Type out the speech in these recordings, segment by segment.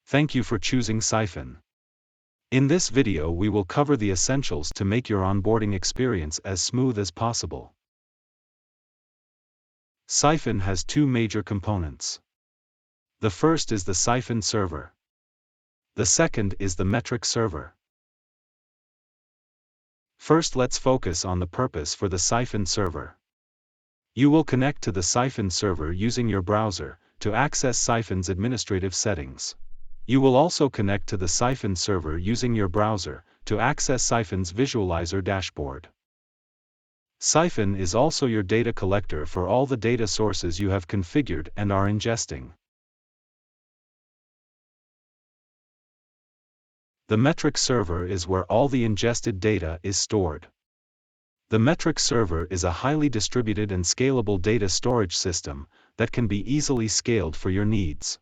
Thank you for choosing Cyfin. In this video we will cover the essentials to make your onboarding experience as smooth as possible. Cyfin has two major components. The first is the Cyfin server. The second is the metric server. First, let's focus on the purpose for the Cyfin server. You will connect to the Cyfin server using your browser to access Cyfin's administrative settings. You will also connect to the Cyfin server using your browser to access Cyfin's visualizer dashboard. Cyfin is also your data collector for all the data sources you have configured and are ingesting. The metric server is where all the ingested data is stored. The metric server is a highly distributed and scalable data storage system that can be easily scaled for your needs.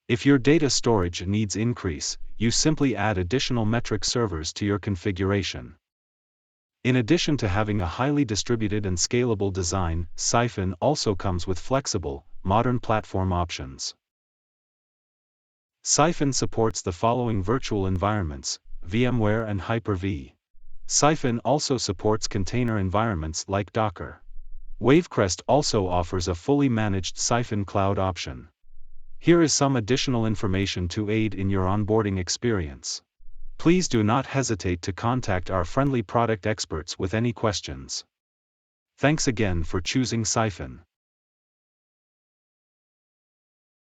If your data storage needs increase, you simply add additional metric servers to your configuration. In addition to having a highly distributed and scalable design, Cyfin also comes with flexible, modern platform options. Cyfin supports the following virtual environments: VMware and Hyper-V. Cyfin also supports container environments like Docker. Wavecrest also offers a fully managed Cyfin cloud option. Here is some additional information to aid in your onboarding experience. Please do not hesitate to contact our friendly product experts with any questions. Thanks again for choosing Cyfin.